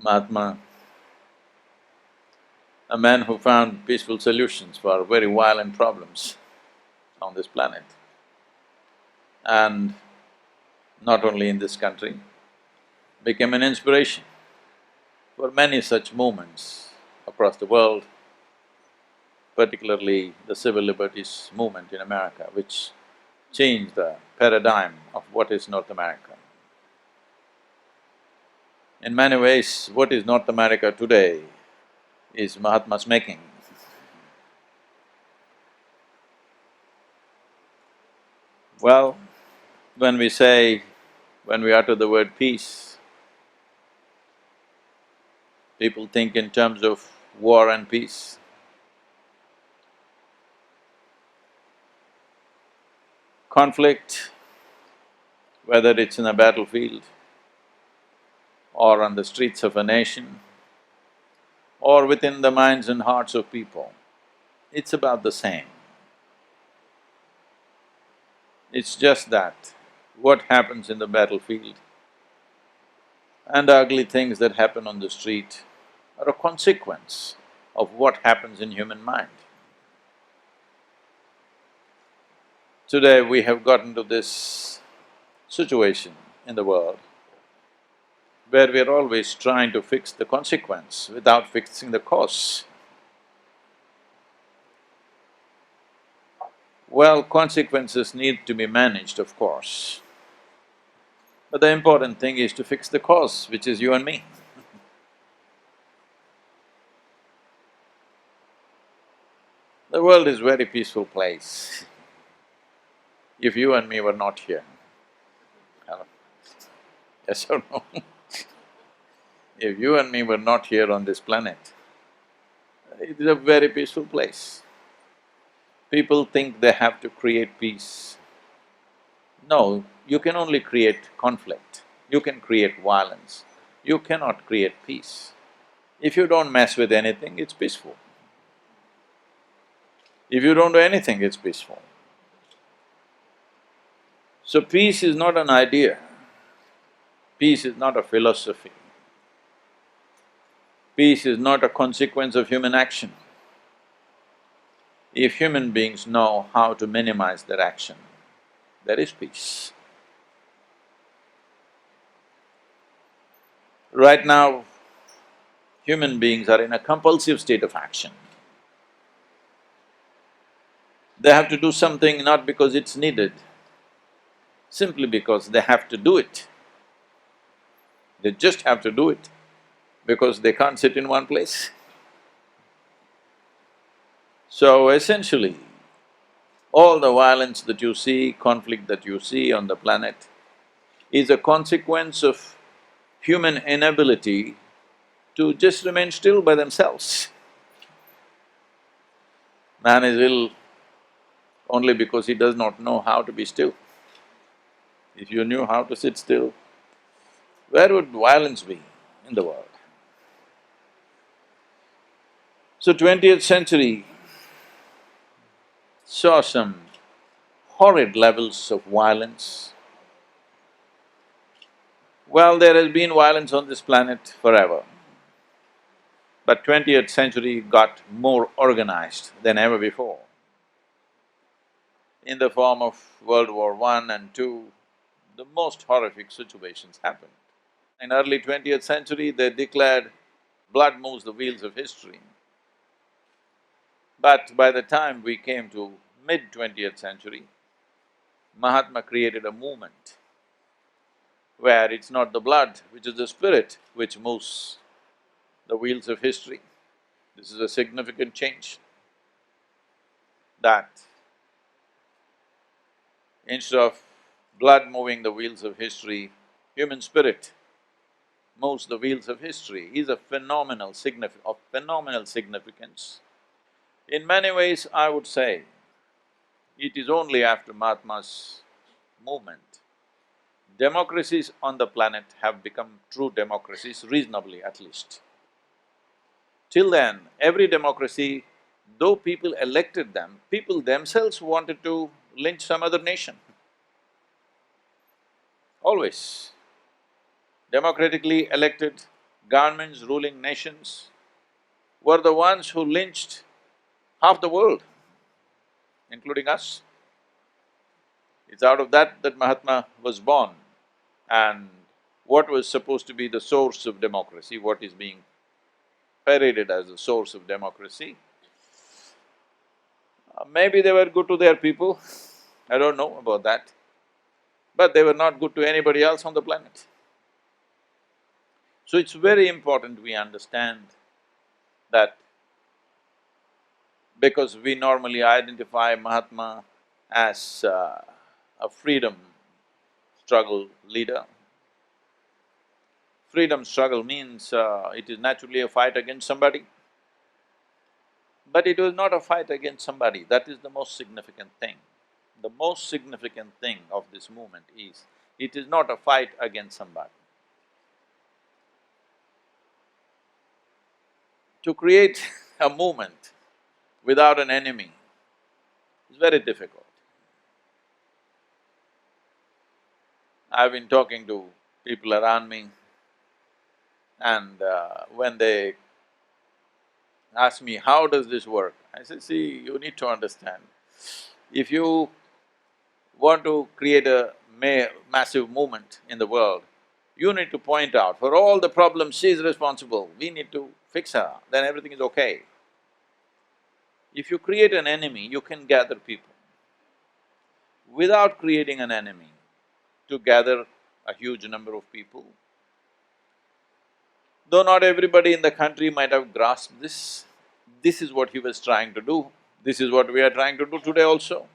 Mahatma, a man who found peaceful solutions for very violent problems on this planet. And not only in this country, became an inspiration for many such movements across the world, particularly the civil liberties movement in America, which changed the paradigm of what is North America. In many ways, what is North America today is Mahatma's making. Well, when we utter the word peace, people think in terms of war and peace. Conflict, whether it's in a battlefield or on the streets of a nation or within the minds and hearts of people, it's about the same. It's just that what happens in the battlefield and the ugly things that happen on the street are a consequence of what happens in human mind. Today we have gotten to this situation in the world where we're always trying to fix the consequence without fixing the cause. Well, consequences need to be managed, of course, but the important thing is to fix the cause, which is you and me. The world is a very peaceful place if you and me were not here. Hello? Yes or no? If you and me were not here on this planet, it is a very peaceful place. People think they have to create peace. No, you can only create conflict, you can create violence, you cannot create peace. If you don't mess with anything, it's peaceful. If you don't do anything, it's peaceful. So peace is not an idea, peace is not a philosophy, peace is not a consequence of human action. If human beings know how to minimize their action, there is peace. Right now, human beings are in a compulsive state of action. They have to do something not because it's needed, simply because they have to do it. They just have to do it because they can't sit in one place. So essentially, all the violence that you see, conflict that you see on the planet is a consequence of human inability to just remain still by themselves. Man is ill only because he does not know how to be still. If you knew how to sit still, where would violence be in the world? So 20th century saw some horrid levels of violence. Well, there has been violence on this planet forever, but 20th century got more organized than ever before. In the form of World War I and II, the most horrific situations happened. In early 20th century, they declared blood moves the wheels of history. But by the time we came to mid-20th century, Mahatma created a movement where it's not the blood, which is the spirit, which moves the wheels of history. This is a significant change, that instead of blood moving the wheels of history, human spirit moves the wheels of history is of phenomenal significance. In many ways, I would say, it is only after Mahatma's movement, democracies on the planet have become true democracies, reasonably at least. Till then, every democracy, though people elected them, people themselves wanted to lynch some other nation. Always. Democratically elected governments ruling nations were the ones who lynched half the world, including us. It's out of that Mahatma was born. And what was supposed to be the source of democracy, what is being paraded as the source of democracy, maybe they were good to their people, I don't know about that, but they were not good to anybody else on the planet. So it's very important we understand that because we normally identify Mahatma as a freedom struggle leader. Freedom struggle means it is naturally a fight against somebody. But it was not a fight against somebody, that is the most significant thing. The most significant thing of this movement is, it is not a fight against somebody. To create a movement without an enemy is very difficult. I've been talking to people around me, and when they ask me, how does this work? I say, see, you need to understand, if you want to create a massive movement in the world, you need to point out, for all the problems she is responsible, we need to fix her, then everything is okay. If you create an enemy, you can gather people. Without creating an enemy, to gather a huge number of people, though not everybody in the country might have grasped this is what he was trying to do, this is what we are trying to do today also.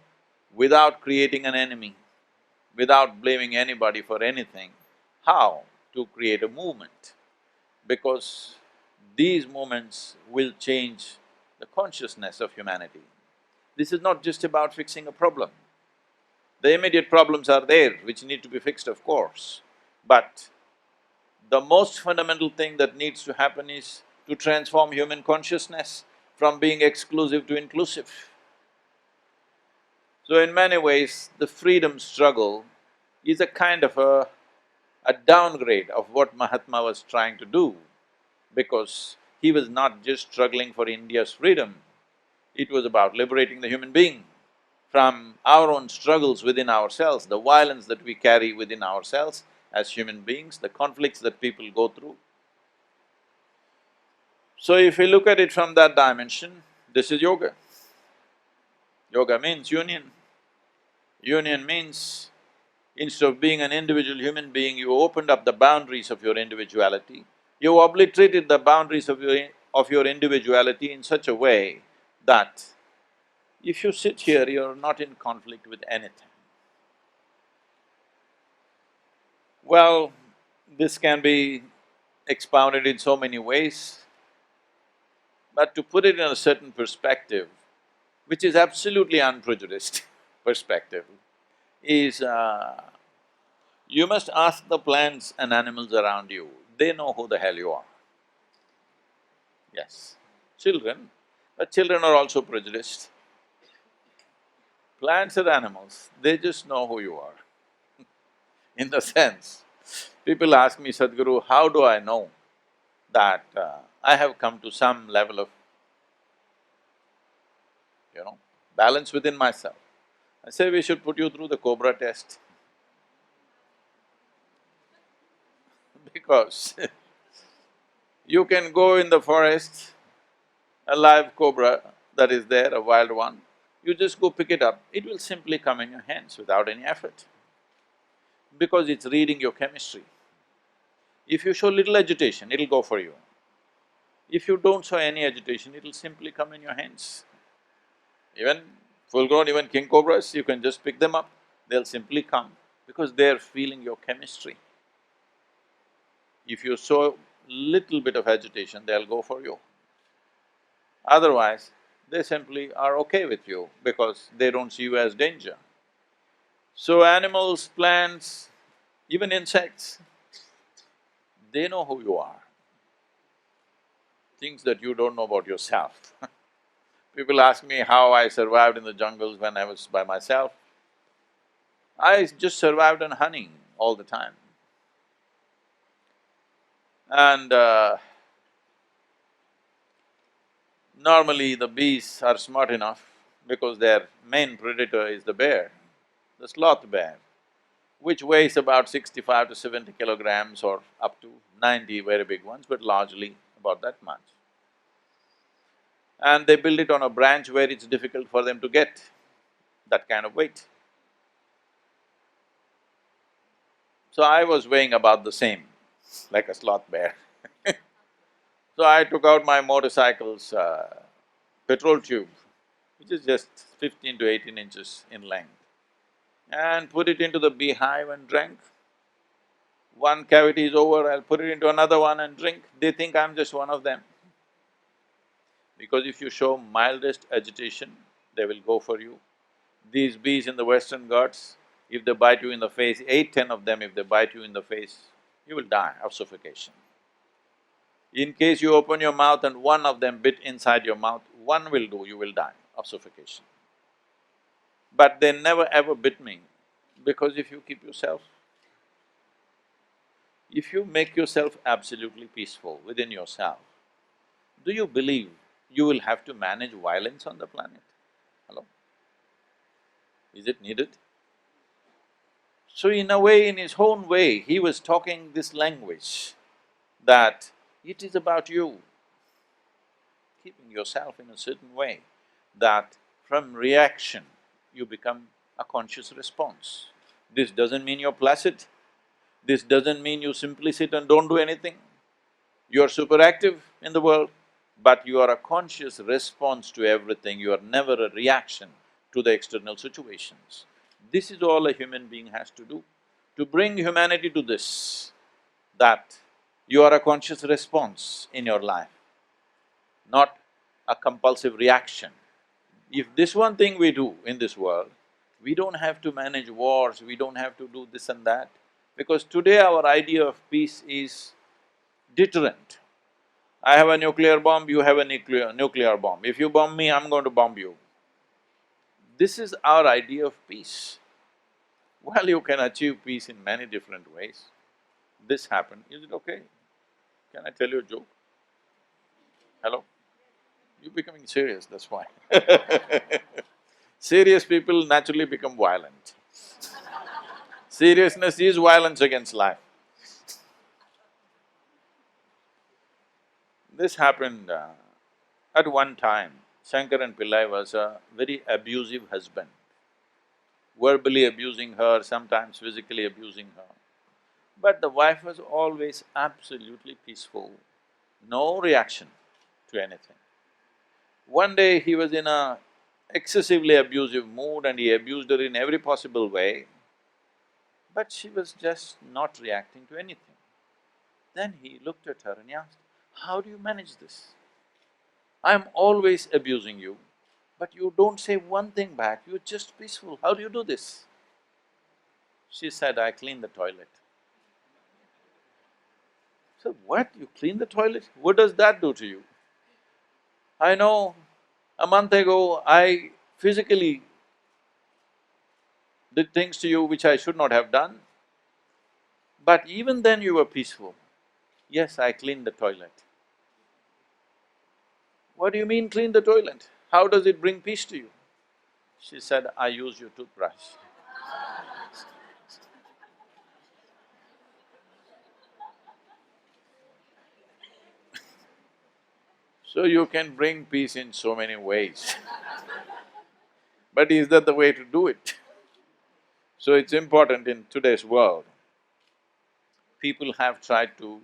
Without creating an enemy, without blaming anybody for anything, how to create a movement? Because these movements will change the consciousness of humanity. This is not just about fixing a problem. The immediate problems are there, which need to be fixed, of course, but the most fundamental thing that needs to happen is to transform human consciousness from being exclusive to inclusive. So in many ways, the freedom struggle is a kind of a downgrade of what Mahatma was trying to do, because he was not just struggling for India's freedom, it was about liberating the human being from our own struggles within ourselves, the violence that we carry within ourselves as human beings, the conflicts that people go through. So if we look at it from that dimension, this is yoga. Yoga means union. Union means, instead of being an individual human being, you opened up the boundaries of your individuality. You obliterated the boundaries of your individuality in such a way that if you sit here, you're not in conflict with anything. Well, this can be expounded in so many ways, but to put it in a certain perspective, which is absolutely unprejudiced perspective, is you must ask the plants and animals around you, they know who the hell you are. Yes, children, but children are also prejudiced. Plants and animals, they just know who you are. In the sense, people ask me, Sadhguru, how do I know that I have come to some level of, balance within myself? I say, we should put you through the cobra test. Because you can go in the forest, a live cobra that is there, a wild one, you just go pick it up, it will simply come in your hands without any effort, because it's reading your chemistry. If you show little agitation, it'll go for you. If you don't show any agitation, it'll simply come in your hands. Even full-grown, even king cobras, you can just pick them up, they'll simply come, because they're feeling your chemistry. If you show little bit of agitation, they'll go for you. Otherwise, they simply are okay with you because they don't see you as danger. So animals, plants, even insects, they know who you are, things that you don't know about yourself. People ask me how I survived in the jungles when I was by myself. I just survived on honey all the time. And normally the bees are smart enough because their main predator is the bear, the sloth bear, which weighs about 65 to 70 kilograms or up to 90 very big ones, but largely about that much. And they build it on a branch where it's difficult for them to get that kind of weight. So I was weighing about the same, like a sloth bear. So I took out my motorcycle's petrol tube, which is just 15 to 18 inches in length, and put it into the beehive and drank. One cavity is over, I'll put it into another one and drink. They think I'm just one of them. Because if you show mildest agitation, they will go for you. These bees in the Western Ghats, if they bite you in the face, 8, 10 of them, if they bite you in the face, you will die of suffocation. In case you open your mouth and one of them bit inside your mouth, one will do, you will die of suffocation. But they never ever bit me, because if you keep yourself, if you make yourself absolutely peaceful within yourself, do you believe you will have to manage violence on the planet? Hello? Is it needed? So in a way, in his own way, he was talking this language that it is about you, keeping yourself in a certain way, that from reaction you become a conscious response. This doesn't mean you're placid, this doesn't mean you simply sit and don't do anything. You're super active in the world, but you are a conscious response to everything, you are never a reaction to the external situations. This is all a human being has to do, to bring humanity to this, that you are a conscious response in your life, not a compulsive reaction. If this one thing we do in this world, we don't have to manage wars, we don't have to do this and that, because today our idea of peace is deterrent. I have a nuclear bomb, you have a nuclear bomb. If you bomb me, I'm going to bomb you. This is our idea of peace. Well, you can achieve peace in many different ways. This happened, is it okay? Can I tell you a joke? Hello? You're becoming serious, that's why. Serious people naturally become violent. Seriousness is violence against life. This happened at one time. Shankaran Pillai was a very abusive husband, verbally abusing her, sometimes physically abusing her. But the wife was always absolutely peaceful, no reaction to anything. One day he was in a excessively abusive mood and he abused her in every possible way, but she was just not reacting to anything. Then he looked at her and he asked, "How do you manage this? I'm always abusing you, but you don't say one thing back, you're just peaceful, how do you do this?" She said, "I clean the toilet." So, what, you clean the toilet? What does that do to you? I know, a month ago I physically did things to you which I should not have done, but even then you were peaceful. Yes, I cleaned the toilet. What do you mean clean the toilet? How does it bring peace to you? She said, "I use your toothbrush." So you can bring peace in so many ways. But is that the way to do it? So it's important in today's world, people have tried to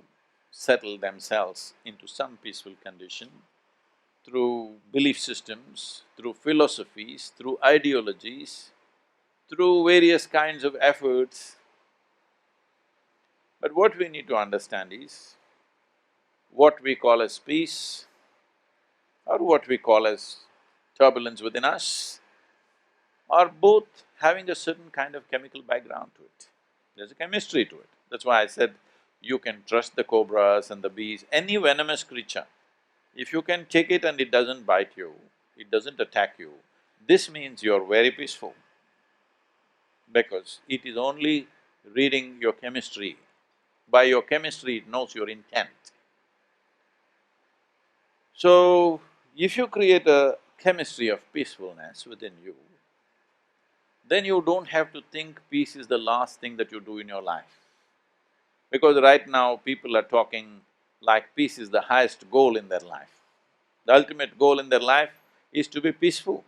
settle themselves into some peaceful condition through belief systems, through philosophies, through ideologies, through various kinds of efforts. But what we need to understand is, what we call as peace or what we call as turbulence within us are both having a certain kind of chemical background to it. There's a chemistry to it. That's why I said you can trust the cobras and the bees, any venomous creature. If you can take it and it doesn't bite you, it doesn't attack you, this means you're very peaceful, because it is only reading your chemistry By your chemistry, it knows your intent. So, if you create a chemistry of peacefulness within you, then you don't have to think peace is the last thing that you do in your life. Because right now, people are talking like peace is the highest goal in their life. The ultimate goal in their life is to be peaceful.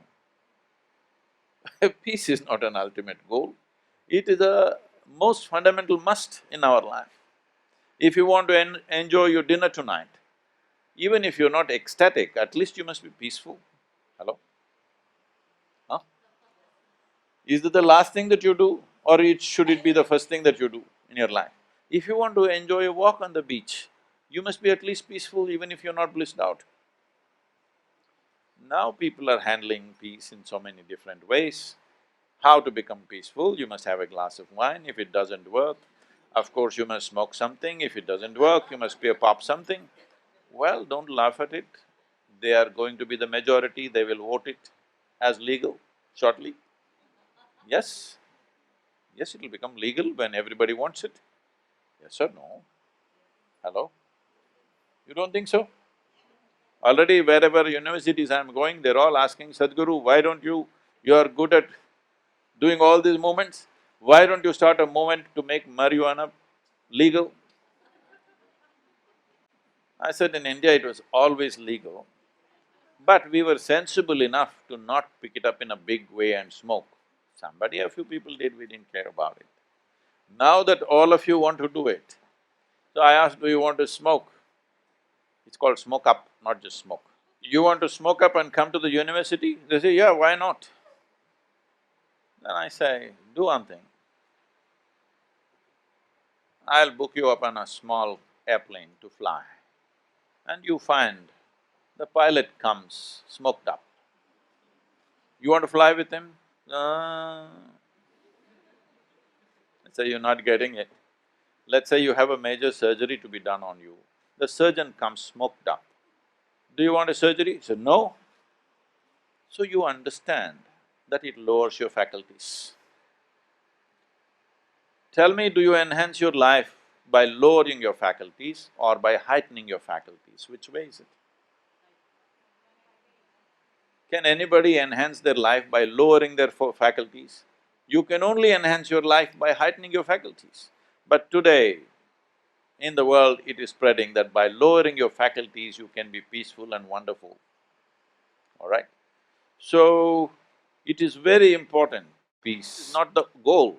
Peace is not an ultimate goal, it is a most fundamental must in our life. If you want to enjoy your dinner tonight, even if you're not ecstatic, at least you must be peaceful. Hello? Huh? Is it the last thing that you do, or should it be the first thing that you do in your life? If you want to enjoy a walk on the beach, you must be at least peaceful even if you're not blissed out. Now people are handling peace in so many different ways. How to become peaceful? You must have a glass of wine. If it doesn't work, of course you must smoke something. If it doesn't work, you must pop something. Well, don't laugh at it. They are going to be the majority, they will vote it as legal shortly. Yes, yes, it will become legal when everybody wants it. Yes or no? Hello? You don't think so? Already wherever universities I'm going, they're all asking, Sadhguru, why don't you… you are good at doing all these movements, why don't you start a movement to make marijuana legal? I said in India it was always legal, but we were sensible enough to not pick it up in a big way and smoke. Somebody, a few people did, we didn't care about it. Now that all of you want to do it, so I asked, do you want to smoke? It's called smoke up, not just smoke. You want to smoke up and come to the university? They say, yeah, why not? Then I say, do one thing. I'll book you up on a small airplane to fly, and you find the pilot comes smoked up. You want to fly with him? I say, you're not getting it. Let's say you have a major surgery to be done on you. The surgeon comes smoked up. Do you want a surgery? He said, no. So you understand that it lowers your faculties. Tell me, do you enhance your life by lowering your faculties or by heightening your faculties? Which way is it? Can anybody enhance their life by lowering their faculties? You can only enhance your life by heightening your faculties. But today, in the world, it is spreading that by lowering your faculties, you can be peaceful and wonderful, all right? So, it is very important. Peace is not the goal.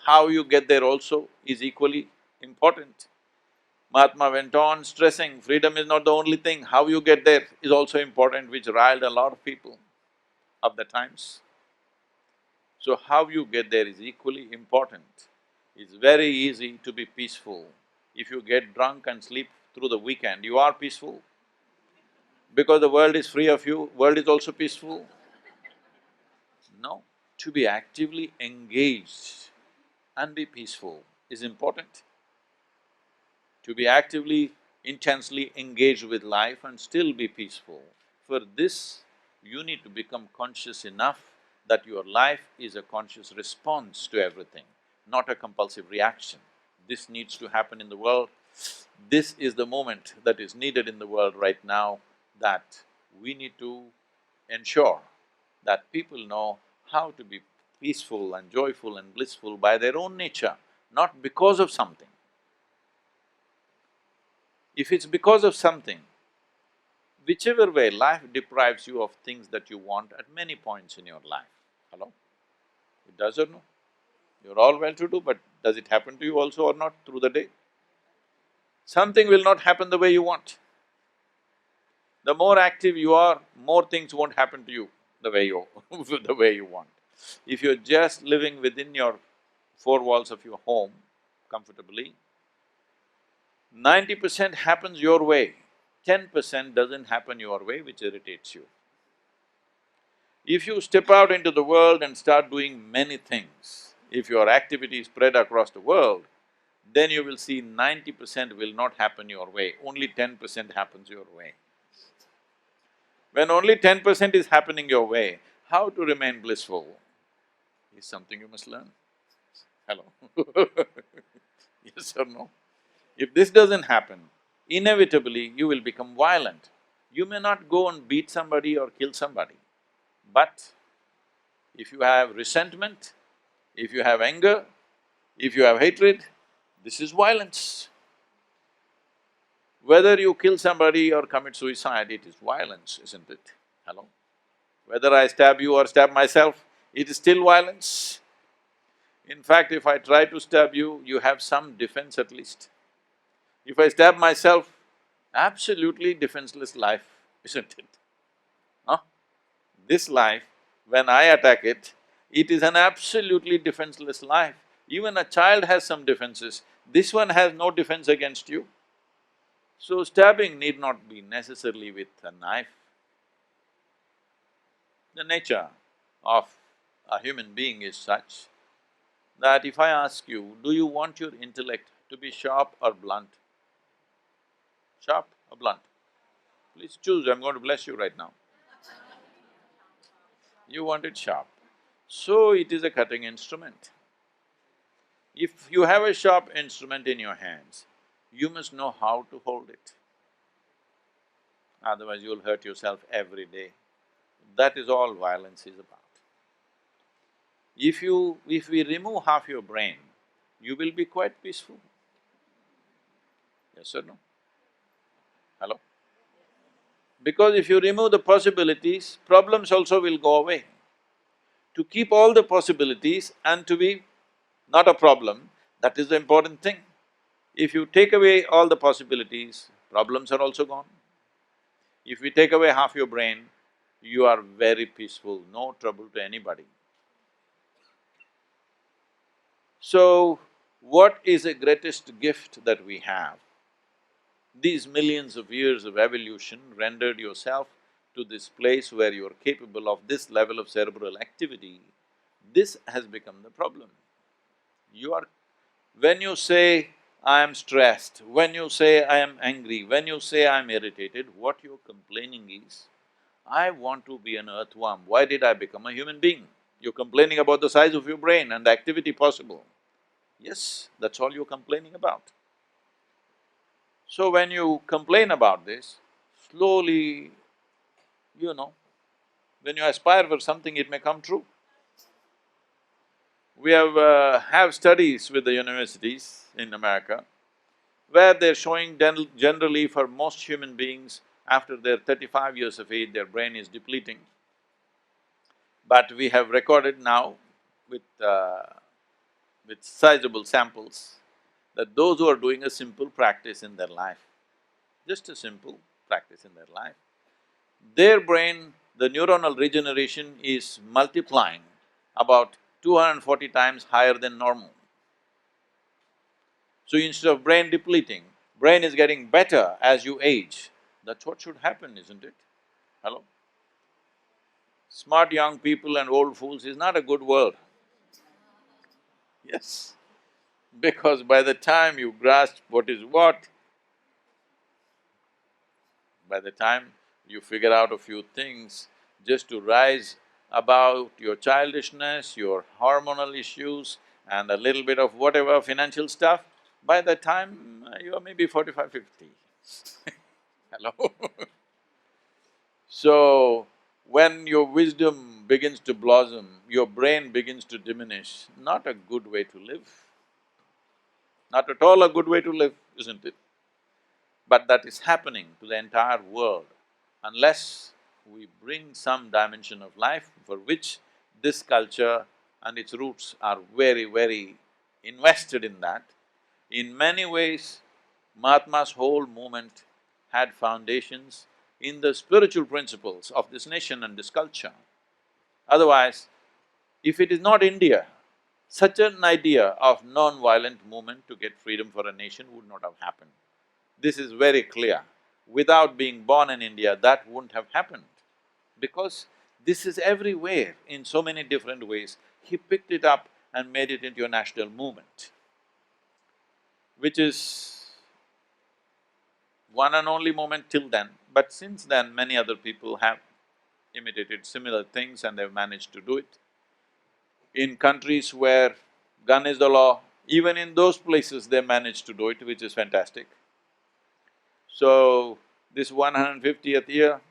How you get there also is equally important. Mahatma went on stressing, freedom is not the only thing, how you get there is also important, which riled a lot of people of the times. So how you get there is equally important. It's very easy to be peaceful. If you get drunk and sleep through the weekend, you are peaceful. Because the world is free of you, world is also peaceful. No, to be actively engaged and be peaceful is important. To be actively, intensely engaged with life and still be peaceful. For this, you need to become conscious enough that your life is a conscious response to everything, not a compulsive reaction. This needs to happen in the world. This is the moment that is needed in the world right now, that we need to ensure that people know how to be peaceful and joyful and blissful by their own nature, not because of something. If it's because of something, whichever way, life deprives you of things that you want at many points in your life. Hello? It does or no? You're all well-to-do, but does it happen to you also or not through the day? Something will not happen the way you want. The more active you are, more things won't happen to you the way you… the way you want. If you're just living within your four walls of your home comfortably, 90% happens your way, 10% doesn't happen your way, which irritates you. If you step out into the world and start doing many things, if your activity spread across the world, then you will see 90% will not happen your way, only 10% happens your way. When only 10% is happening your way, how to remain blissful is something you must learn. Hello? Yes or no? If this doesn't happen, inevitably you will become violent. You may not go and beat somebody or kill somebody, but if you have resentment, if you have anger, if you have hatred, this is violence. Whether you kill somebody or commit suicide, it is violence, isn't it? Hello? Whether I stab you or stab myself, it is still violence. In fact, if I try to stab you, you have some defense at least. If I stab myself, absolutely defenseless life, isn't it? Huh? This life, when I attack it, it is an absolutely defenseless life. Even a child has some defenses, this one has no defense against you. So stabbing need not be necessarily with a knife. The nature of a human being is such that if I ask you, do you want your intellect to be sharp or blunt? Sharp or blunt? Please choose, I'm going to bless you right now. You want it sharp. So it is a cutting instrument. If you have a sharp instrument in your hands, you must know how to hold it. Otherwise you'll hurt yourself every day. That is all violence is about. If we remove half your brain, you will be quite peaceful. Yes or no? Hello? Because if you remove the possibilities, problems also will go away. To keep all the possibilities and to be not a problem, that is the important thing. If you take away all the possibilities, problems are also gone. If we take away half your brain, you are very peaceful, no trouble to anybody. So, what is the greatest gift that we have? These millions of years of evolution rendered yourself to this place where you are capable of this level of cerebral activity. This has become the problem. You are… when you say, I am stressed, when you say, I am angry, when you say, I am irritated, what you're complaining is, I want to be an earthworm, why did I become a human being? You're complaining about the size of your brain and the activity possible. Yes, that's all you're complaining about. So when you complain about this, slowly, you know, when you aspire for something, it may come true. We have studies with the universities in America, where they're showing generally for most human beings, after their 35 years of age, their brain is depleting. But we have recorded now with sizable samples that those who are doing a simple practice in their life, just a simple practice in their life, their brain, the neuronal regeneration is multiplying about 240 times higher than normal. So instead of brain depleting, brain is getting better as you age. That's what should happen, isn't it? Hello? Smart young people and old fools is not a good world. Yes, because by the time you grasp what is what, by the time you figure out a few things just to rise above your childishness, your hormonal issues and a little bit of whatever financial stuff, by the time you are maybe 45, 50. Hello? So, when your wisdom begins to blossom, your brain begins to diminish, not a good way to live. Not at all a good way to live, isn't it? But that is happening to the entire world. Unless we bring some dimension of life for which this culture and its roots are very, very invested in that, in many ways, Mahatma's whole movement had foundations in the spiritual principles of this nation and this culture. Otherwise, if it is not India, such an idea of non-violent movement to get freedom for a nation would not have happened. This is very clear. Without being born in India, that wouldn't have happened. Because this is everywhere in so many different ways. He picked it up and made it into a national movement, which is one and only moment till then. But since then, many other people have imitated similar things and they've managed to do it. In countries where gun is the law, Even in those places they managed to do it, which is fantastic. So, this 150th year,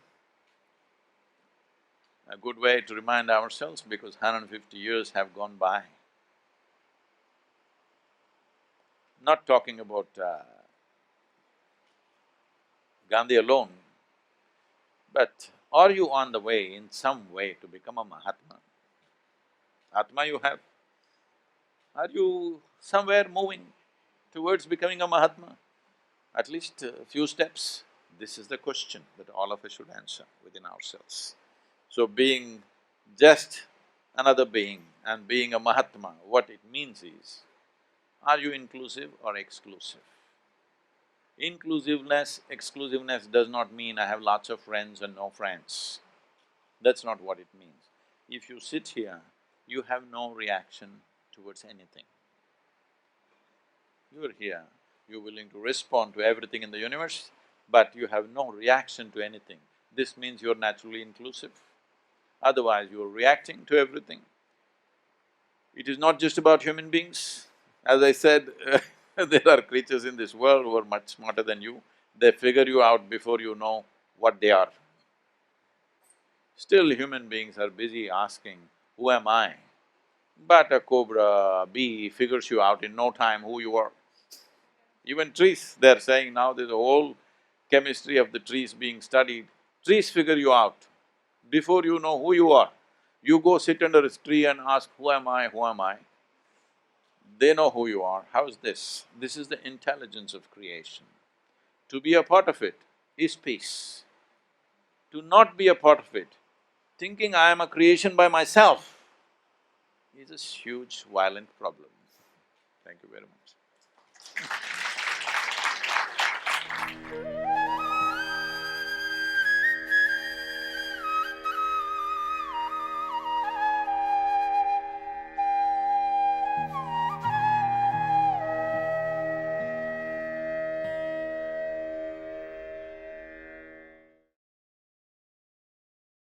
a good way to remind ourselves because 150 years have gone by. Not talking about Gandhi alone, but are you on the way in some way to become a Mahatma? Atma you have, are you somewhere moving towards becoming a Mahatma? At least a few steps. This is the question that all of us should answer within ourselves. So being just another being and being a Mahatma, what it means is, are you inclusive or exclusive? Inclusiveness, exclusiveness does not mean I have lots of friends and no friends. That's not what it means. If you sit here, you have no reaction towards anything. You're here, you're willing to respond to everything in the universe, but you have no reaction to anything. This means you're naturally inclusive. Otherwise, you're reacting to everything. It is not just about human beings. As I said, there are creatures in this world who are much smarter than you. They figure you out before you know what they are. Still, human beings are busy asking, who am I? But a cobra, a bee figures you out in no time who you are. Even trees, they're saying now there's a whole chemistry of the trees being studied. Trees figure you out before you know who you are. You go sit under a tree and ask, who am I, who am I? They know who you are. How's this? This is the intelligence of creation. To be a part of it is peace. To not be a part of it, thinking I am a creation by myself, is a huge, violent problem. Thank you very much.